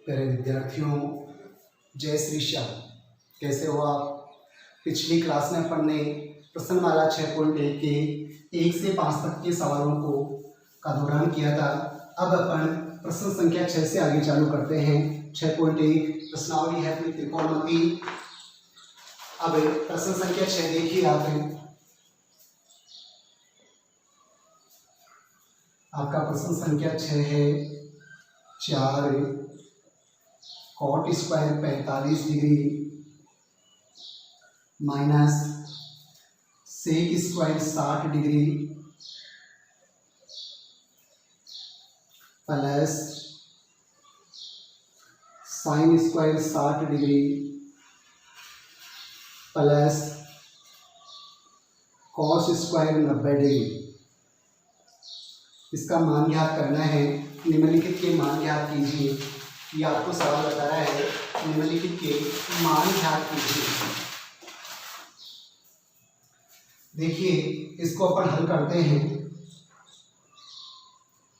प्यारे विद्यार्थियों, जय श्री श्याम। कैसे हो आप? पिछली क्लास में अपन ने प्रश्नमाला 6.1 के 1 से 5 तक के सवालों का दोहरान किया था। अब अपन प्रश्न संख्या 6 से आगे चालू करते हैं। 6.1 प्रश्नावली है अपनी त्रिकोणमिति। अब प्रश्न संख्या 6 देखिए आपका प्रश्न संख्या 6 है 4 cot square 45 degree minus sec square 60 degree plus sine square 60 degree plus cos square 90 degree. इसका मान ज्ञात करना है। निम्नलिखित के मान ज्ञात कीजिए। ये आपको सवाल बता रहा है, निम्नलिखित के मान ज्ञात कीजिए। देखिए, इसको अपन हल करते हैं।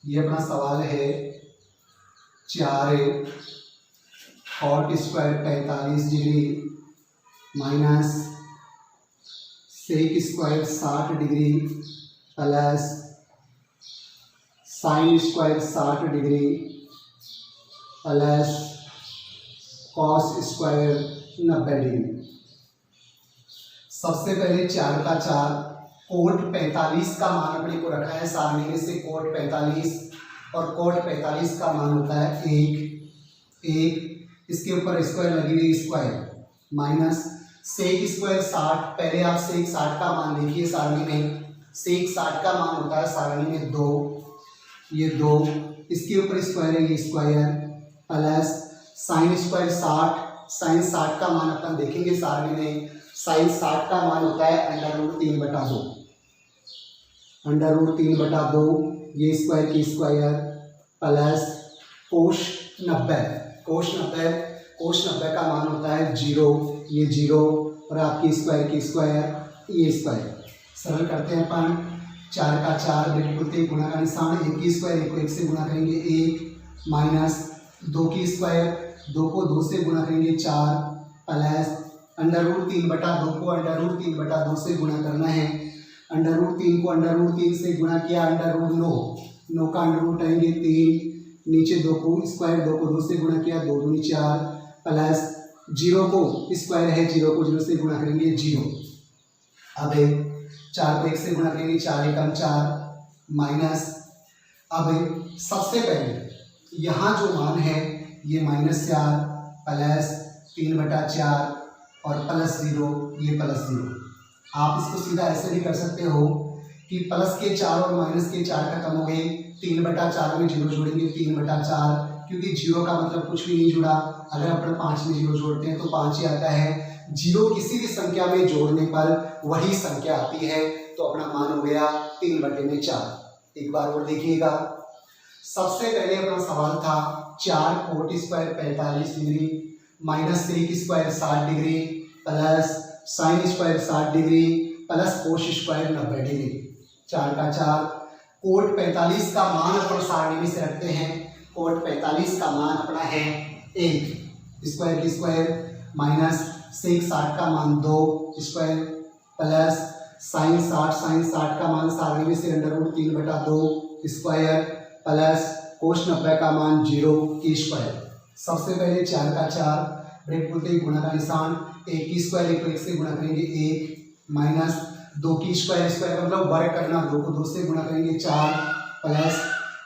ये अपना सवाल है 4 cot square 45 degree minus sec square 60 degree plus sine square 60 degree plus cos square 90 degree. सबसे पहले 4 का 4 कोट 45 का मान अपने को रखा है सारणी में से। कोट 45 और कोट 45 का मान होता है 1। इसके ऊपर स्क्वायर लगी हुई स्क्वायर माइनस सेक स्क्वायर 60। पहले आप सेक 60 का मान देखिए सारणी में। सेक 60 का मान होता है सारणी में 2, ये 2। इसके ऊपर स्क्वायर है ये square plus sine square 60। Sine 60 का मान अपन देखेंगे सारणी में। साइन 60 का मान होता है √3/2। √3/2 ये स्क्वायर की स्क्वायर प्लस कोश 90। कोश 90 का मान होता है 0, ये 0 और आपकी स्क्वायर की स्क्वायर ये स्क्वायर। सरल करते हैं अपन। 4 का 4 बिल्कुल गुणा का निशान। 1 की स्क्वायर 1 को 1 से गुणा करेंगे 1 माइनस 2 की स्क्वायर 2 को 2 से गुणा करेंगे 4 प्लस √3/2 को √3/2 से गुणा करना है। √3 को √3 से गुणा किया √9 का √ आएंगे 3। नीचे 2 को स्क्वायर 2 को 2 से गुणा किया 2 दूनी 4 प्लस 0 को स्क्वायर है 0 को 0 से गुणा करेंगे 0। अब 4 को 1 से गुणा करेंगे 4 एकम 4 माइनस। अब सबसे पहले यहाँ जो मान है ये -4 प्लस 3/4 और प्लस 0, ये प्लस 0। आप इसको सीधा ऐसे भी कर सकते हो कि प्लस के 4 और माइनस के 4 खत्म हो गए। 3/4 में 0 जोड़ेंगे 3/4, क्योंकि 0 का मतलब कुछ भी नहीं जुड़ा। अगर अपन 5 में 0 जोड़ते हैं तो 5 ही आता है। 0 किसी भी संख्या में जोड़ने पर वही संख्या आती है, तो अपना मान हो गया 3/4। एक बार और देखिएगा। सबसे पहले अपना सवाल था 4 cot square 45 degree minus sec square 60 degree plus sine square 60 degree plus cos square 90 degree. 4 का 4 कोट 45 का मान अपन सारणी में से रखते हैं। कोट 45 का मान अपना है 1। स्क्वायर की स्क्वायर माइनस सेक 60 का मान 2 स्क्वायर प्लस साइन 60 का मान सारणी में से √3/2 स्क्वायर प्लस कोश 90 का मान 0 की स्क्वायर। सबसे पहले 4 का 4 ब्रेक बोलते ही गुणा का निशान। 1 की स्क्वायर 1 को 1 से गुणा करेंगे 1 माइनस 2 की स्क्वायर मतलब वर्ग करना 2 को 2 से गुणा करेंगे 4 प्लस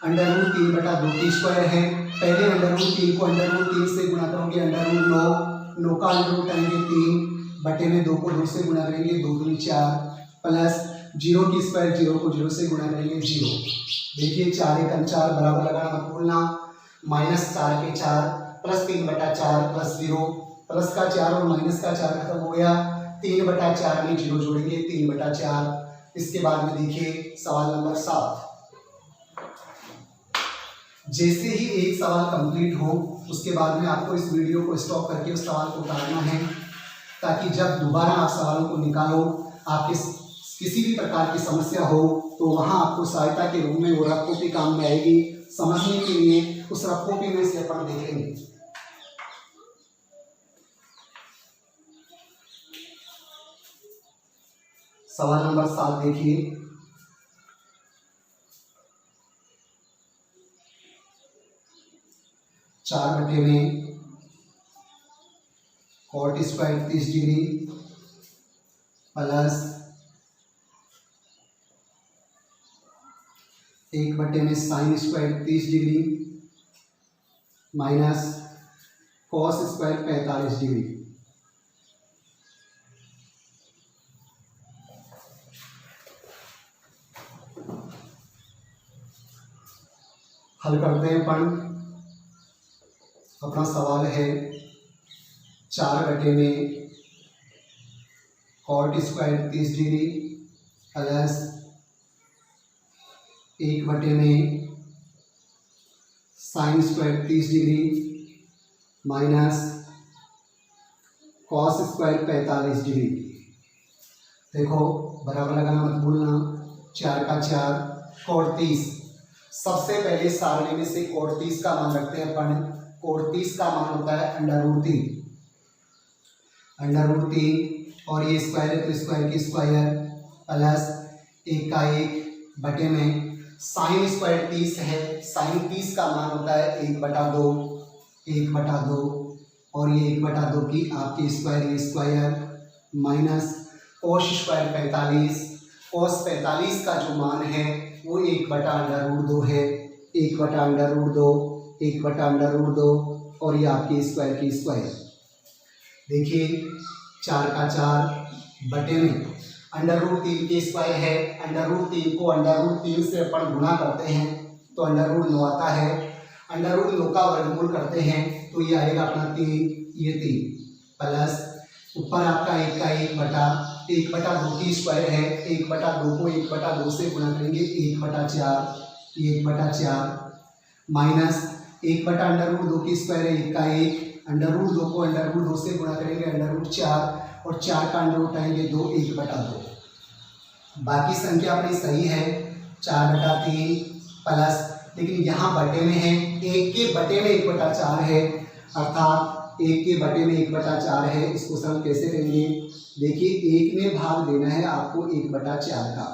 √3/2 की स्क्वायर है। पहले √3 को √3 से गुणा करोगे √9 का √ आएंगे 3 बटे में 2 को 2 से गुणा करेंगे 2 दूनी 4 प्लस 0 की स्क्वायर 0 को 0 से गुणा करेंगे 0। देखिए 4 एकम 4 बराबर लगाना मत भूलना। -4 के 4 प्लस 3/4 प्लस 0 प्लस का 4 और माइनस का 4 खत्म हो गया। 3/4 में 0 जोड़ेंगे 3/4। इसके बाद में देखिए सवाल नंबर 7। जैसे ही एक सवाल कंप्लीट हो उसके बाद में आपको इस वीडियो को स्टॉप करके उस सवाल को उतारना है, ताकि जब दोबारा आप सवालों को निकालो, आपके किसी भी प्रकार की समस्या हो तो वहाँ आपको सहायता के रूप में वो रफ कॉपी काम में आएगी। समझने के लिए उस रफ कॉपी में से अपन देखेंगे। सवाल नंबर 7 देखिए, चार बटे में कॉट स्क्वायर 30 डिग्री प्लस 1 बटे में sine square 30 degree minus cos square 45 degree. हल करते हैं अपन। अपना सवाल है 4 बटे में कॉट स्क्वायर 30 डिग्री प्लस 1 बटे में sine square 30 degree minus cos square 45 degree. देखो बराबर लगाना मत भूलना, 4 का 4 कॉट 30। सबसे पहले सारणी में से कॉट 30 का मान रखते हैं अपन। कॉट 30 का मान होता है √3, √3 और ये स्क्वायर है तो स्क्वायर की स्क्वायर प्लस 1 का 1 बटे में साइन स्क्वायर 30 है, साइन 30 का मान होता है 1/2, 1/2 और ये 1/2 की आपकी स्क्वायर, ये स्क्वायर माइनस कोस स्क्वायर 45। कोस 45 का जो मान है वो 1/√2 है, 1/√2, 1/√2 और ये आपकी स्क्वायर की स्क्वायर। देखिए 4 का 4 बटे में √3 की स्क्वायर है, √3 को √3 से अपन गुणा करते हैं तो √9 आता है, √9 का वर्गमूल करते हैं तो ये आएगा अपना 3, ये 3 प्लस ऊपर आपका 1 का 1 बटा 1/2 की स्क्वायर है, 1/2 को 1/2 से गुणा करेंगे 1/4, ये 1/4 माइनस 1/√2 की स्क्वायर है 1 का 1, √2 को √2 से गुणा करेंगे √4 और 4 का अंडर उठाएंगे 2, 1/2। बाकी संख्या अपनी सही है 4/3 प्लस, लेकिन यहाँ बटे में है, 1 के बटे में 1/4 है, अर्थात 1 के बटे में 1/4 है। इसको सम कैसे करेंगे? देखिए 1 में भाग देना है आपको 1/4 का,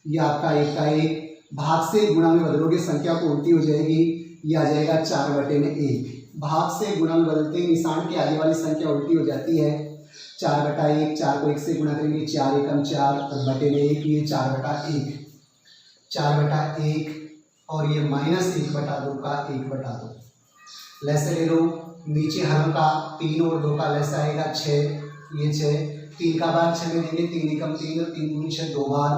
ये आपका 1 का 1 भाग से गुणा में बदलोगे संख्या को उल्टी हो जाएगी, ये आ जाएगा 4/1। भाग से गुणा में बदलते निशान के आगे वाली संख्या उल्टी हो जाती है। 4/1, 4 को 1 से गुणा करेंगे 4 एकम 4 और बटे में 1, ये 4/1, 4/1 और ये माइनस 1/2 का 1/2। लैसे ले लो, नीचे हर का 3 और 2 का लैसा आएगा 6, ये 6, 3 का भाग 6 में देंगे 3 एकम 3 और 3 दूनी 6, 2 बार,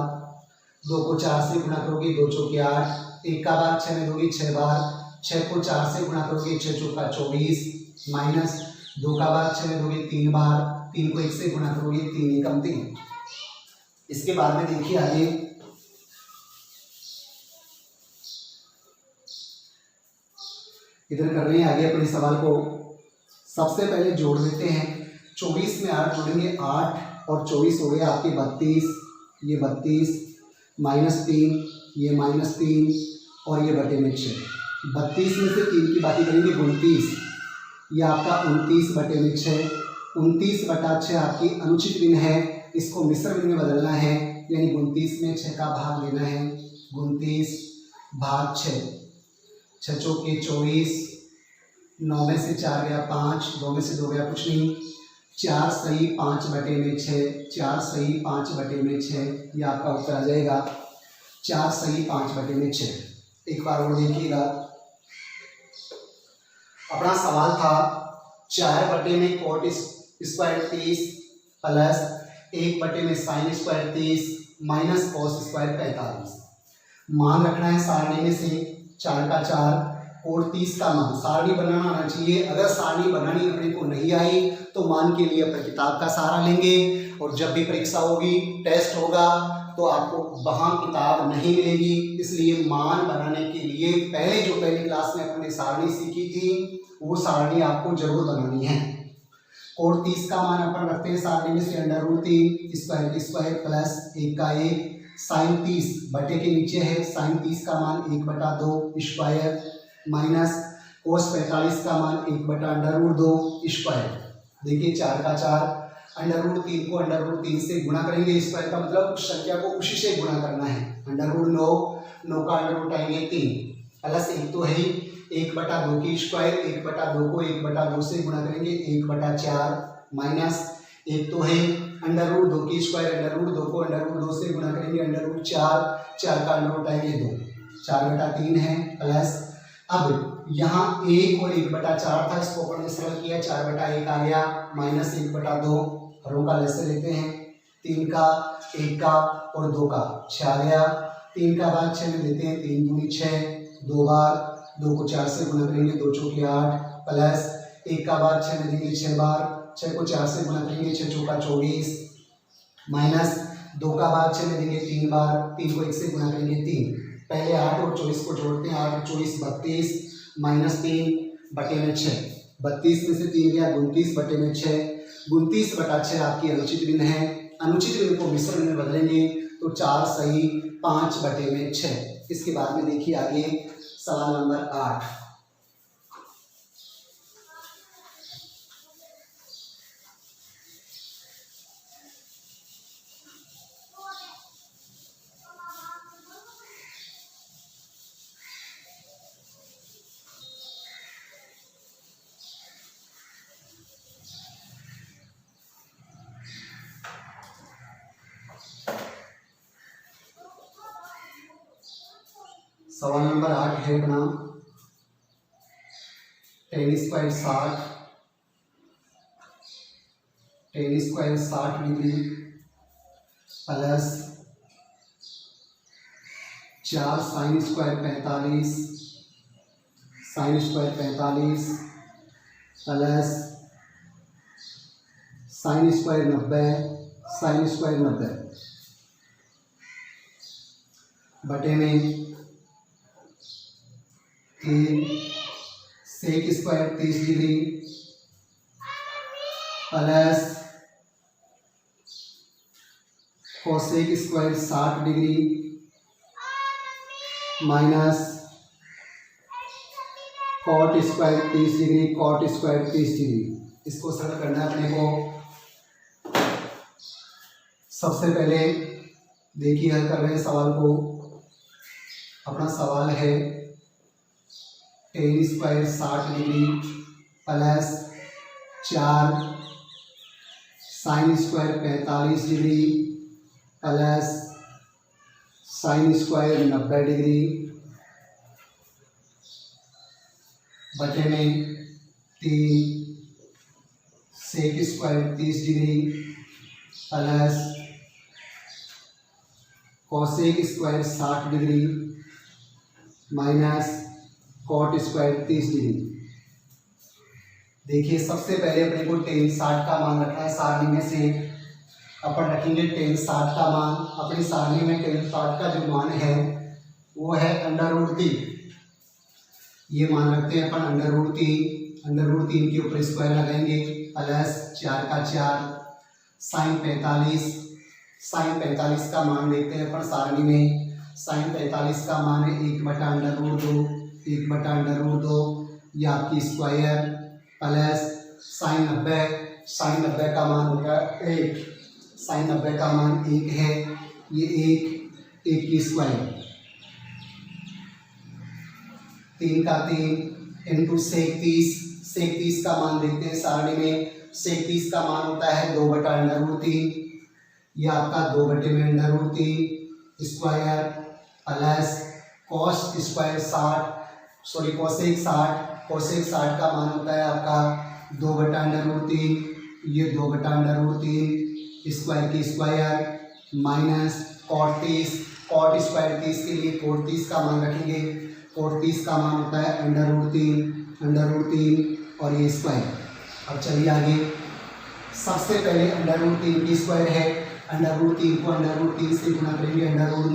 2 को 4 से गुणा करोगे 2 चौके 8, 1 का भाग 6 में दोगे 6 बार, 6 को 4 से गुणा करोगे 6 चौका 24 माइनस 2 का भाग 6 में दोगे 3 बार, 3 को 1 से गुणा करोगे 3 एकम 3। इसके बाद में देखिए आगे इधर कर रहे हैं आगे अपने सवाल को। सबसे पहले जोड़ देते हैं, 24 में 8 जोड़ेंगे 8 और 24 हो गया आपके 32, ये 32 माइनस 3, ये माइनस 3 और ये बटे में 6। 32 में से 3 की बाकी करेंगे 29, ये आपका 29 बटे में 6। 29/6 आपकी अनुचित भिन्न है, इसको मिश्र भिन्न में बदलना है, यानी 29 में 6 का भाग लेना है, 29 भाग 6, 6 चौके 24, 9 में से 4 गया 5, 2 में से 2 गया कुछ नहीं, 4 सही 5 बटे में 6, 4 सही 5 बटे में 6, ये आपका उत्तर आ जाएगा 4 सही 5 बटे में 6। एक बार और देखिएगा, अपना सवाल था 4 बटे में कॉट स्क्वायर 30 प्लस 1 बटे में sine square 30 minus cos square 45। मान रखना है सारणी में से 4 का 4 और 30 का मान। सारणी बनाना आना चाहिए, अगर सारणी बनानी अपने को नहीं आई तो मान के लिए अपने किताब का सहारा लेंगे, और जब भी परीक्षा होगी, टेस्ट होगा तो आपको वहाँ किताब नहीं मिलेगी। इसलिए मान बनाने के लिए पहली क्लास में अपने सारणी सीखी थी वो सारणी आपको जरूर बनानी है। और 30 का मान अपन रखते हैं सारणी में से √3 स्क्वायर की स्क्वायर प्लस 1 का 1 साइन 30 बटे के नीचे है, साइन 30 का मान 1/2 स्क्वायर माइनस कोस 45 का मान 1/√2 स्क्वायर। देखिए 4 का 4 अंडर रूट 3 को अंडर रूट 3 से गुणा करेंगे। स्क्वायर का मतलब उस संख्या को उसी से गुणा करना है। अंडर रूट 9 का अंडर रूट आएंगे 3 प्लस 1 तो है ही 1/2 की स्क्वायर 1/2 को 1/2 से गुणा करेंगे 1/4 माइनस 1 तो है अंडर रूट 2 की स्क्वायर अंडर रूट 2 को अंडर रूट 2 से गुणा करेंगे अंडर रूट 4 का अंडर रूट आएंगे 2 4/3 है प्लस अब यहाँ 1 और 1/4 था इसको अपन ने सरल किया 4/1 आ गया माइनस 1/2 हरों का लस्य लेते हैं 3 का 1 का और 2 का 6 आ गया 3 का भाग 6 में देते हैं 3 दूनी 6 2 बार 2 को 4 से गुणा करेंगे 2 चौके 8 प्लस 1 का भाग 6 में देंगे 6 बार 6 को 4 से गुणा करेंगे 6 चौका 24 माइनस 2 का भाग 6 में देंगे 3 बार 3 को 1 से गुणा करेंगे 3 पहले 8 और 24 को जोड़ते हैं 8 और 24 32 माइनस 3/6 32 में से 3 गया 29/6 29/6 आपकी अनुचित भिन्न है। अनुचित भिन्न को मिश्र में बदलेंगे तो 4 सही 5/6। इसके बाद में देखिए आगे सवाल नंबर 8। सवाल नंबर 8 है अपना tan square 60 degree plus 4 sin square 45 plus sin square 90 बटे में 3 sec square 30 degree plus cosec square 60 degree minus cot square 30 degree. इसको सरल करना है अपने को। सबसे पहले देखिए हल कर रहे हैं सवाल को। अपना सवाल है tan square 60 degree plus 4 sin square 45 degree plus sin square 90 degree बटे में 3 sec square 30 degree plus cosec square 60 degree minus cot square 30 degree. देखिए सबसे पहले अपने को tan 60 का मान रखना है। सारणी में से अपन रखेंगे tan 60 का मान। अपनी सारणी में tan 60 का जो मान है वो है अंडर रूट 3। ये मान रखते हैं अपन अंडर रूट 3 के ऊपर स्क्वायर लगाएंगे प्लस 4 का 4 sin 45 का मान देखते हैं अपन सारणी में। sin 45 का मान है 1/√2 ये आपकी स्क्वायर प्लस sin 90 का मान होगा 1। sin 90 का मान 1 है। ये 1 की स्क्वायर 3 का 3 इंटू sec 30 का मान देखते हैं सारणी में। sec 30 का मान होता है 2/√3 ये आपका 2/√3 स्क्वायर प्लस cosec 60 का मान होता है आपका 2/√3 ये 2/√3 स्क्वायर की स्क्वायर माइनस cot स्क्वायर 30 के लिए cot 30 का मान रखेंगे। cot 30 का मान होता है अंडर रूट 3 और ये स्क्वायर। अब चलिए आगे। सबसे पहले अंडर रूट 3 की स्क्वायर है। अंडर रूट 3 को अंडर रूट 3 से गुणा करेंगे अंडर रूट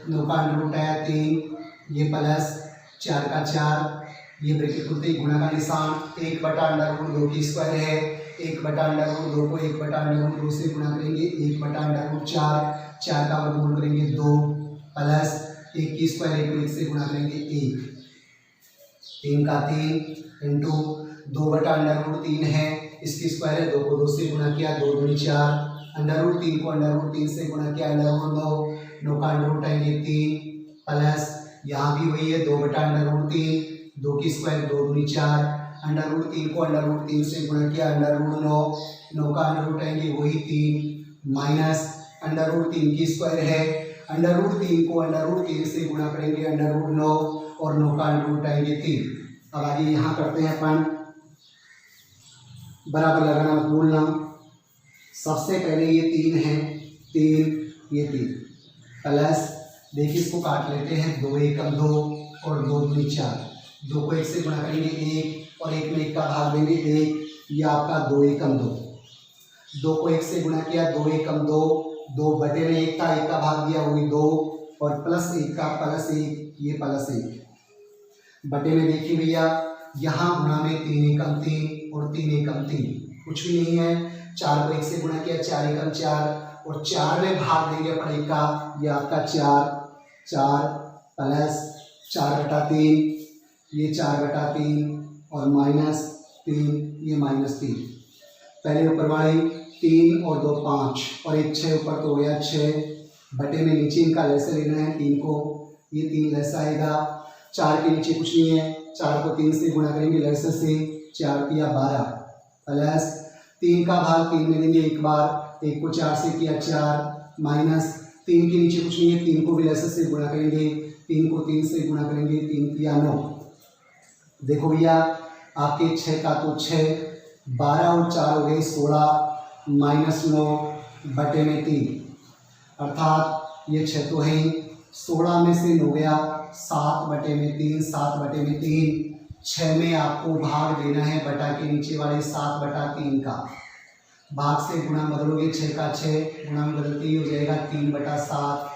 9 का अंडर रूट आया 3 ये प्लस 4 का 4 ये ब्रैकेट खुलते ही गुणा का निशान 1/√2 की स्क्वायर है। 1/√2 को 1/√2 से गुणा करेंगे 1/4 का वर्गमूल करेंगे 2 प्लस 1 की स्क्वायर 1 को 1 से गुणा करेंगे 1 3 का 3 इंटू 2/√3 है इसकी स्क्वायर है, 2 को 2 से गुणा किया, 2 दूनी 4, अंडर रूट 3 को अंडर रूट 3 से गुणा किया, अंडर रूट 9, 9 का अंडर रूट आएंगे 3, प्लस यहाँ भी वही है 2 बटा अंडर रूट 3, 2 की स्क्वायर 2 दूनी 4, अंडर रूट 3 को अंडर रूट 3 से गुणा किया, अंडर रूट 9, 9 का अंडर रूट आएंगे वही 3, माइनस अंडर रूट 3 की स्क्वायर है, अंडर रूट 3 को अंडर रूट 3 से गुणा करेंगे, अंडर रूट 9 और 9 का अंडर रूट आएंगे 3। अब आगे यहाँ करते हैं अपन, बराबर लगाना मत भूलना। सबसे पहले ये 3 है, 3 ये 3, प्लस देखिए इसको काट लेते हैं, 2 एकम 2 और 2 दूनी 4, 2 को 1 से गुणा करेंगे 1 और 1 में 1 का भाग देंगे 1, ये आपका 2 एकम 2, 2 को 1 से गुणा किया, 2 एकम 2, 2 बटे में 1 था, 1 का भाग दिया वही 2 और प्लस 1 का प्लस 1, ये प्लस 1 बटे में देखिए भैया यहाँ गुणा में 3 एकम 3 और 3 एकम 3 कुछ भी नहीं है, 4 को 1 से गुणा किया, 4 एकम 4 और 4 में भाग देंगे अपन 1 का, ये आपका 4 प्लस 4 बटा 3, ये 4 बटा 3 और माइनस 3, ये माइनस 3। पहले ऊपर वाली 3 और 2 5 और 1 6 ऊपर तो हो गया 6 बटे में नीचे इनका लैसा लेना है 3 को, ये 3 लैसा आएगा, 4 के नीचे कुछ नहीं है, 4 को 3 से गुणा करेंगे लैसे से, 4 किया 12 प्लस 3 का भाग 3 में देंगे एक बार, 1 को 4 से किया 4 माइनस 3 के नीचे कुछ नहीं है, 3 को भी लैसे से गुणा करेंगे, 3 को 3 से गुणा करेंगे, 3 किया 9। देखो भैया आपके 6 का तो 6, 12 और 4 हो गए 16 माइनस 9 बटे में 3, अर्थात ये 6 तो है, 16 में से 9 गया 7 बटे में 3, 7 बटे में 3, 6 में आपको भाग देना है बटा के नीचे वाले 7 बटा 3 का, भाग से गुणा बदलोगे 6 का 6, गुणा में बदलते ही हो जाएगा 3 बटा 7,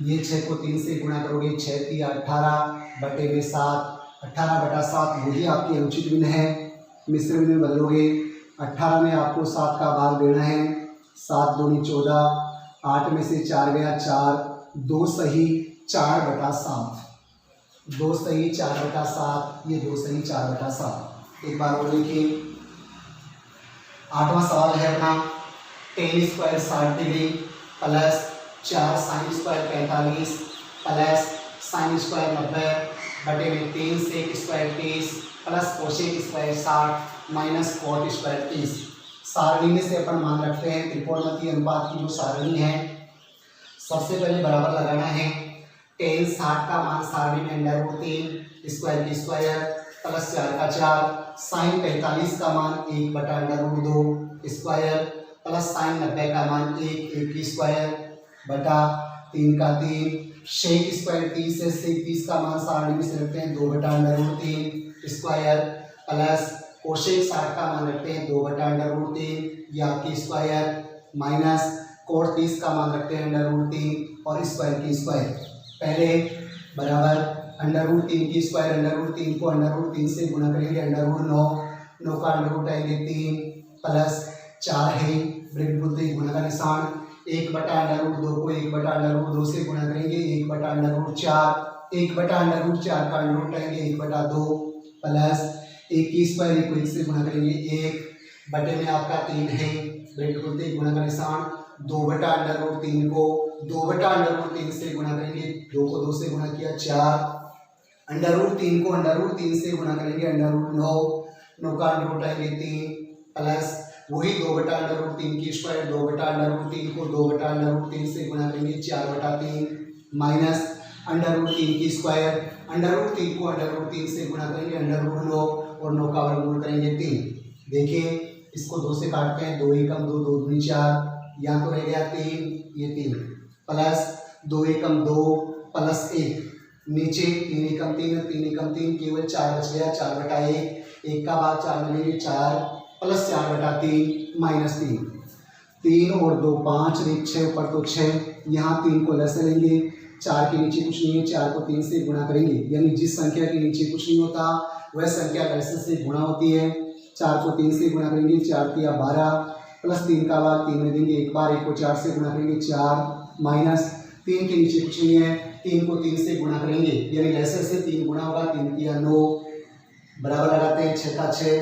ये 6 को 3 से गुणा करोगे 6 तिया 18 बटे में 7, 18 बटा 7 वही आपकी अनुचित भिन्न है, मिश्र भिन्न में बदलोगे 18 में आपको 7 का भाग देना है, 7 दूनी 14, 8 में से 4 गया 4, 2 सही 4 बटा 7, 2 सही 4 बटा 7, ये 2 सही 4 बटा 7। एक बार और लिखिए, 8वां सवाल है अपना, tan square 60 degree plus 4 sine square 45 plus sine square 90 बटे में 3 sec square 30 plus cosec square 60 minus cot square 30। सारणी में से अपन मान रखते हैं त्रिकोणमितीय अनुपात की जो सारणी है, सबसे पहले बराबर लगाना है, tan 60 का मान सारणी में अंडर रूट 3 स्क्वायर की स्क्वायर प्लस 4 का 4, साइन 45 का मान 1 बटा under root 2 square plus sine 90 का मान 1 की स्क्वायर बटा 3 का 3, शेक स्क्वायर 30 से शेक 30 का मान सारणी में से रखते हैं 2 बटा under root 3 square plus cosec 60 का मान रखते हैं 2 बटा अंडर रूट 3 या आपकी स्क्वायर माइनस कोट 30 का मान रखते हैं अंडर रूट 3 और स्क्वायर की स्क्वायर। पहले बराबर अंडर रूट 3 की स्क्वायर, अंडर रूट 3 को अंडर रूट 3 से गुणा करेंगे, अंडर रूट 9 का अंडर रूट आएंगे 3 प्लस 4 है ब्रेक बोलते गुणा का निशान, 1 बटा अंडर रूट 2 को 1 बटा अंडर रूट 2 से गुणा करेंगे, 1 बटा अंडर रूट 4, 1 बटा अंडर रूट 4 का अंडर रूट आएंगे 1 बटा 2 प्लस 1 की स्क्वायर 1 को 1 से गुणा करेंगे 1 बटे में आपका 3 है ब्रेक बोलते गुणा का निशान, 2 बटा अंडर रूट 3 को 2 बटा अंडर रूट 3 से गुणा करेंगे, 2 को 2 से गुणा किया 4, अंडर रूट 3 को अंडर रूट 3 से गुणा करेंगे, अंडर रूट 9 का अंडर रूट आएंगे 3 प्लस वही 2 बटा अंडर रूट 3 की स्क्वायर, 2 बटा अंडर रूट 3 को 2 बटा अंडर रूट 3 से गुणा करेंगे 4 बटा 3 माइनस अंडर रूट 3 की स्क्वायर, अंडर रूट 3 को अंडर रूट 3 से गुणा करेंगे, अंडर रूट 9 और 9 का वर्गमूल करेंगे 3। देखिए इसको 2 से काटते हैं, 2 एकम 2, 2 दूनी 4, यहाँ तो रह गया 3, ये 3 प्लस 2 एकम 2 प्लस 1, नीचे 3 एकम 3, 3 एकम 3 केवल 4 बच गया, 4 बटा 1 का भाग 4 में लेंगे 4 प्लस 4 बटा 3 माइनस 3 और 2 5, 6 ऊपर तो 6, यहाँ 3 को लैसे लेंगे, 4 के नीचे कुछ नहीं है, 4 को 3 से गुणा करेंगे, यानी जिस संख्या के नीचे कुछ नहीं होता वह संख्या लैसे से गुणा होती है, 4 को 3 से गुणा करेंगे, 4 तिया 12 प्लस 3 का भाग 3 में देंगे एक बार, 1 को 4 से गुणा करेंगे 4 माइनस 3 के नीचे कुछ नहीं है, 3 को 3 से गुणा करेंगे, यानी लैसे से 3 गुणा होगा, 3 तिया 9 बराबर लगाते हैं 6 का 6,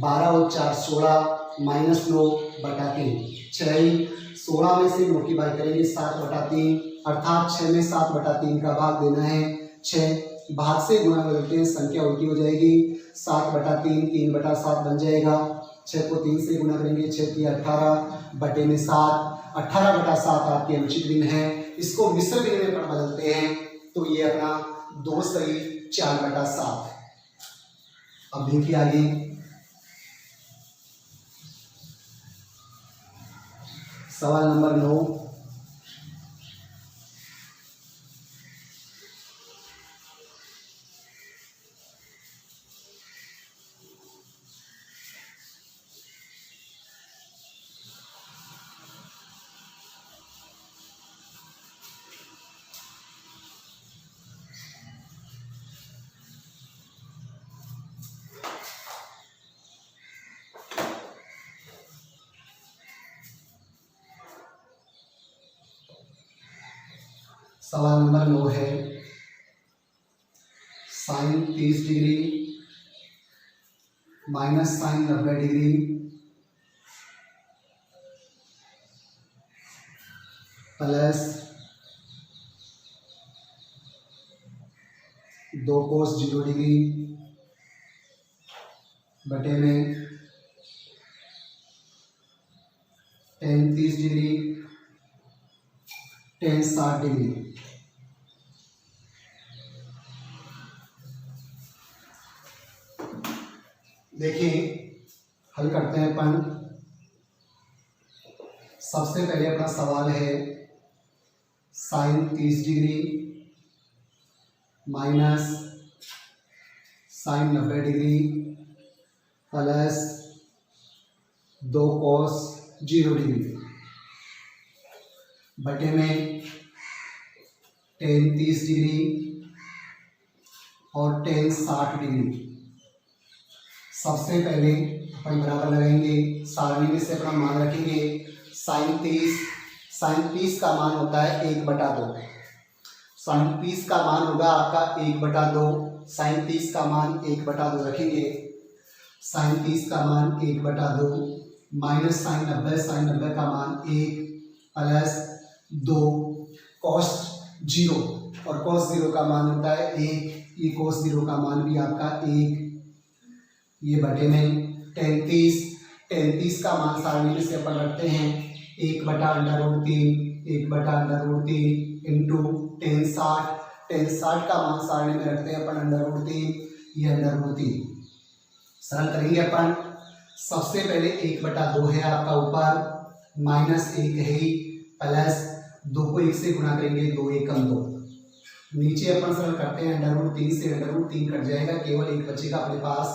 12 और 4 16 माइनस 9 बटा 3 6 16 में से 9 की बात करेंगे 7 बटा 3 अर्थात 6 में 7 बटा 3 का भाग देना है 6 भाग से गुणा बदलते हैं संख्या उल्टी हो जाएगी 7 बटा 3 3 बटा 7 बन जाएगा 6 को 3 से गुणा करेंगे 6 की 18 बटे में 7 18 बटा 7 आपके अनुचित भिन्न है इसको मिश्र भिन्न में बदलते हैं तो ये अपना 2 सही 4 बटा 7। अब देखिए आगे सवाल नंबर 9 सवाल नंबर 9 है sine 30 degree minus sine 90 degree plus 2 cos 0 degree बटे में tan 30 डिग्री tan 60 डिग्री। देखिए हल करते हैं अपन। सबसे पहले अपना सवाल है sine 30 degree minus sine 90 degree plus 2 cos 0 degree बटे में tan 30 डिग्री और tan 60 डिग्री। सबसे पहले अपन बराबर लगाएंगे सारणी में से अपना मान रखेंगे साइन 30 का मान होता है 1/2 साइन 30 का मान होगा आपका 1/2 साइन 30 का मान 1/2 रखेंगे साइन 30 का मान 1/2 माइनस साइन 90 का मान 1 प्लस 2 कॉस 0 और कॉस 0 का मान होता है 1 ये कॉस 0 का मान भी आपका 1 ये बटे में tan 30 का मान सारणी में से अपन रखते हैं 1/√3 इंटू tan 60 का मान सारणी में रखते हैं अपन √3 ये √3 सरल करेंगे अपन। सबसे पहले 1/2 है आपका ऊपर माइनस 1 है ही प्लस 2 को 1 से गुणा करेंगे 2 एकम 2 नीचे अपन सरल करते हैं √3 से √3 कट जाएगा केवल 1 बचेगा अपने पास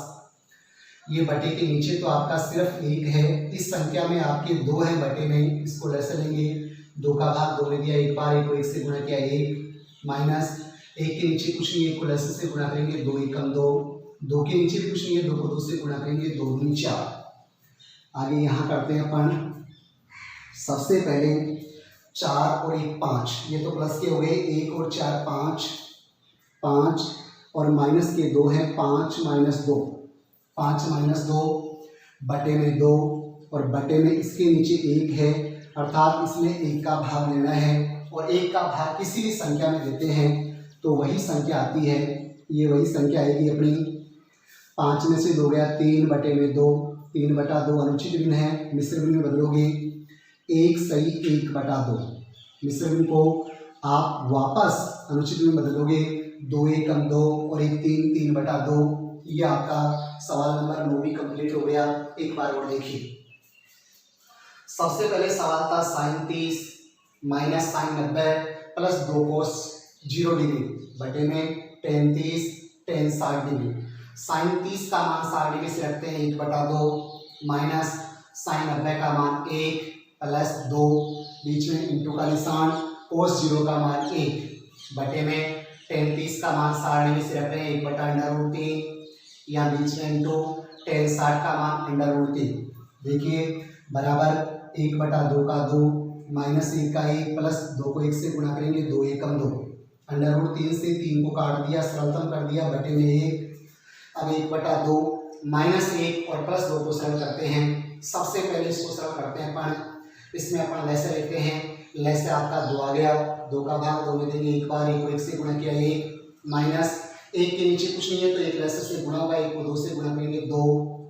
ये बटे के नीचे तो आपका सिर्फ 1 है इस संख्या में आपके 2 है बटे में इसको लेसे लेंगे 2 का भाग 2 में दिया एक बार 1 को 1 से गुणा किया 1 माइनस 1 के नीचे कुछ नहीं 1 को लेसे से गुणा करेंगे 2 एकम 2 2 के नीचे भी कुछ नहीं है 2 को 2 से गुणा करेंगे 2 दूनी 4। आगे यहाँ करते हैं अपन सबसे पहले 4 और 1 5 ये तो प्लस के हो गए 1 और 4 5 और माइनस के 2 है 5 माइनस 2 बटे में 2 और बटे में इसके नीचे 1 है अर्थात इसमें 1 का भाग लेना है और 1 का भाग किसी भी संख्या में देते हैं तो वही संख्या आती है ये वही संख्या आएगी अपनी 5 में से 2 गया 3 बटे में 2 3/2 अनुचित भिन्न है मिश्र भिन्न में बदलोगे 1 सही 1/2 मिश्र भिन्न को आप वापस अनुचित भिन्न में बदलोगे 2 एकम 2 और 1 3/2 ये आपका सवाल नंबर 9 भी कंप्लीट हो गया। एक बार और देखिए सबसे पहले सवाल था sign 30 minus sine 90 plus 2 cos 0 degree बटे में tan 30 tan 60 डिग्री। साइन 30 का मान सारणी में से रखते हैं 1/2 माइनस साइन 90 का मान 1 प्लस 2 बीच में इंटू का निशान कोस 0 का मान 1 बटे में tan 30 का मान सारणी में से रखते हैं 1/√3 यहाँ बीच में इंटू tan 60 का मान √3 देखिए बराबर 1/2 का 2 माइनस 1 का 1 प्लस 2 को 1 से गुणा करेंगे 2 एकम 2 √3 से 3 को काट दिया सरलतम कर दिया बटे में 1 अब 1/2 -1 और +2 को सरल करते हैं। सबसे पहले इसको सरल करते हैं अपन, इसमें अपन लैसे लेते हैं, लैसे आपका 2 आ गया, 2 का भाग 2 में देंगे, एक बार 1 को 1 से गुणा किया 1, -1 के नीचे कुछ नहीं है तो 1 लैसे से गुणा होगा, 1 को 2 से गुणा करेंगे 2,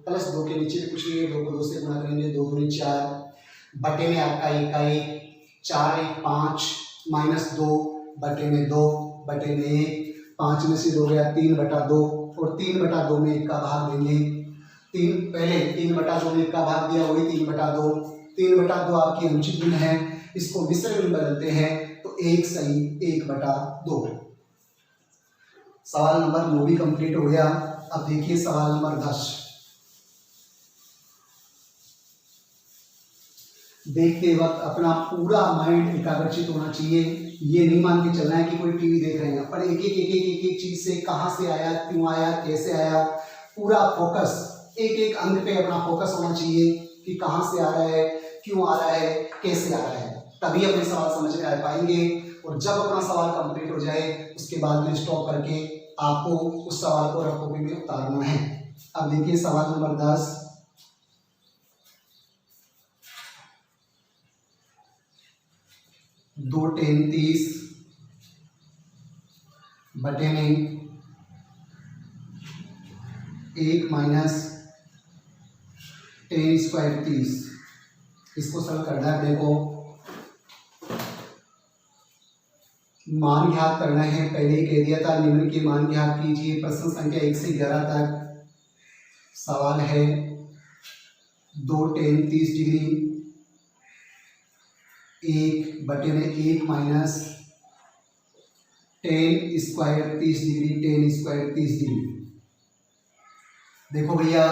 +2 के नीचे भी कुछ नहीं है, 2 को 2 से गुणा करेंगे 2 दूनी 4, बटे में आपका 1 का 1, 4 1 5, -2 बटे में 2 बटे में 1, 5 में से 2 गया 3/2 और 3/2 में 1 का भाग देंगे। पहले 3/2 में 1 का भाग दिया, वही 3/2, 3/2 आपकी अनुचित गुण है, इसको मिश्र में बदलते हैं तो 1 सही 1/2। सवाल नंबर 9 भी कंप्लीट हो गया। अब देखिए सवाल नंबर 10। देखते वक्त अपना पूरा माइंड एकाग्रचित होना चाहिए। ये नहीं मान के चलना है कि कोई टीवी देख रहे हैं, पर एक एक चीज से कहां से आया, क्यों आया, कैसे आया, पूरा फोकस एक अंग पे अपना फोकस होना चाहिए कि कहां से आ रहा है, क्यों आ रहा है, कैसे आ रहा है, तभी अपने सवाल समझ में आ पाएंगे। और जब अपना सवाल कंप्लीट हो जाए उसके बाद में स्टॉप करके आपको उस सवाल को रफ कॉपी में उतारना है। अब देखिए सवाल नंबर 10। 2 10 30 बटे में 1 - 10 स्क्वायर 30, इसको सरल करना है। देखो मान ज्ञात करना है, पहले ही कह दिया था निम्न के मान ज्ञात कीजिए। प्रश्न संख्या 1 से 11 तक सवाल है। 2 10 30 डिग्री 1 बटे में 1 - 10 स्क्वायर 30 डिग्री, 10 स्क्वायर 30 डिग्री। देखो भैया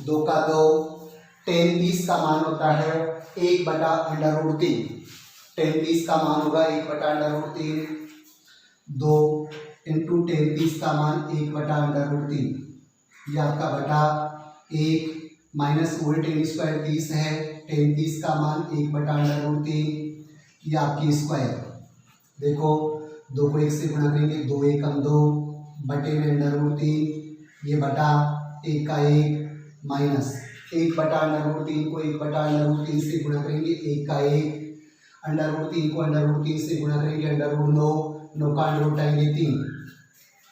2 का 2, 10 30 का मान होता है 1/√3, 10 30 का मान होगा 1/√3, 2 इंटू 10 30 का मान 1/√3, ये आपका बटा 1 माइनस वही 10 स्क्वायर 30 है, 10 30 का मान 1/√3, ये आपकी स्क्वायर। देखो 2 को 1 से गुणा करेंगे, 2 1 2 बटे में √3, ये बटा 1 का 1 माइनस 1/√3 को 1/√3 से गुणा करेंगे, 1 का 1, √3 को √3 से गुणा करेंगे, √9, 9 का अंडर उठाएंगे 3।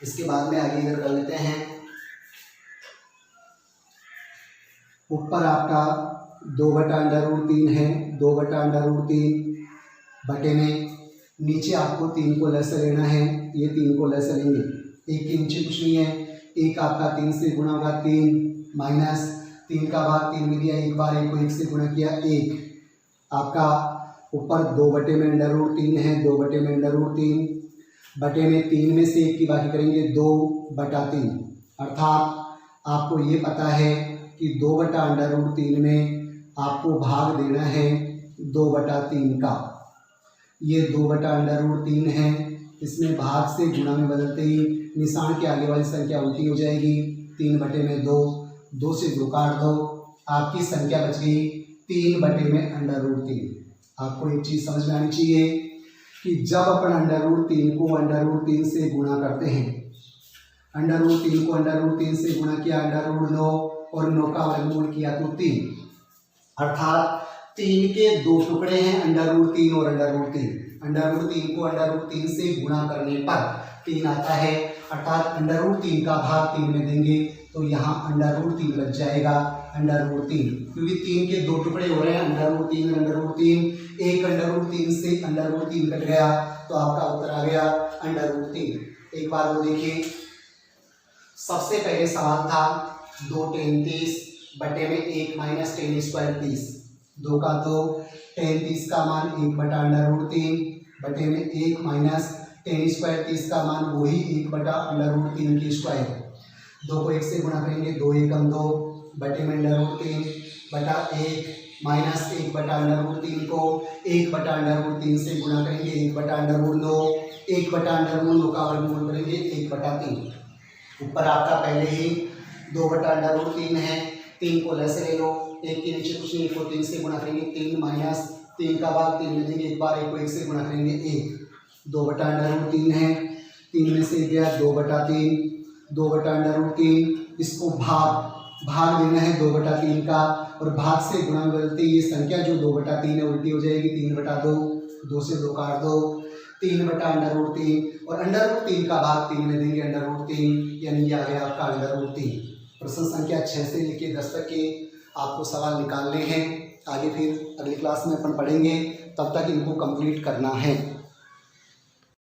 इसके बाद में आगे इधर कर लेते हैं। ऊपर आपका 2/√3 है, 2/√3 बटे में नीचे आपको 3 को लेस लेना है, ये 3 को लेस लेंगे, 1 के नीचे कुछ नहीं है, 1 आपका 3 से गुणा होगा 3 माइनस 3 का भाग 3 में दिया, एक बार 1 को 1 से गुणा किया 1, आपका ऊपर 2 बटे में √3 है, 2 बटे में √3 बटे में 3 में से 1 की बाकी करेंगे 2/3, अर्थात आपको ये पता है कि 2/√3 में आपको भाग देना है 2/3 का। ये 2/√3 है, इसमें भाग से गुणा में बदलते ही निशान के आगे वाली संख्या उल्टी हो जाएगी, 3 बटे में 2, 2 से 2 काट दो, आपकी संख्या बच गई 3 बटे में √3। आपको एक चीज़ समझ में आनी चाहिए कि जब अपन √3 को √3 से गुणा करते हैं, √3 को √3 से गुणा किया, √9 और 9 का वर्गमूल किया तो 3, अर्थात 3 के 2 टुकड़े हैं √3 और √3, √3 को √3 से गुणा करने पर 3 आता है, अर्थात √3 का भाग 3 में देंगे तो यहाँ √3 बच जाएगा, √3, क्योंकि 3 के 2 टुकड़े हो रहे हैं, √3, एक √3 से √3 कट गया तो आपका उत्तर आ गया √3। एक बार वो देखिए, सबसे पहले सवाल था 2 10 30 बटे में 1 - 10 स्क्वायर 30, 2 का 2, 10 30 का मान 1/√3 बटे में 1 - 10 स्क्वायर 30 का मान वही 1/√3 की स्क्वायर, 2 को 1 से गुणा करेंगे, 2 1 2 बटे में √3 बटा 1 माइनस 1/√3 को 1/√3 से गुणा करेंगे, 1/9, 1/9 का वर्गमूल करेंगे 1/3। ऊपर आपका पहले ही 2/√3 है, 3 को लेस ले लो, 1 के नीचे कुछ नहीं, 1 को 3 से गुणा करेंगे, 3 माइनस 3 का भाग 3 में देंगे, एक बार 1 को 1 से गुणा करेंगे 1, 2/√3 है, 3 में से गया 2/3, 2/√3, इसको भाग भाग देना है 2/3 का, और भाग से गुणा में बदलते ये संख्या जो 2/3 है उल्टी हो जाएगी 3/2, 2 से 2 काट दो, 3/√3, और √3 का भाग 3 में देंगे √3, यानी ये आ गया आपका √3। प्रश्न संख्या 6 से लेकर 10 तक के आपको सवाल निकालने हैं। आगे फिर अगली क्लास में अपन पढ़ेंगे, तब तक इनको कंप्लीट करना है।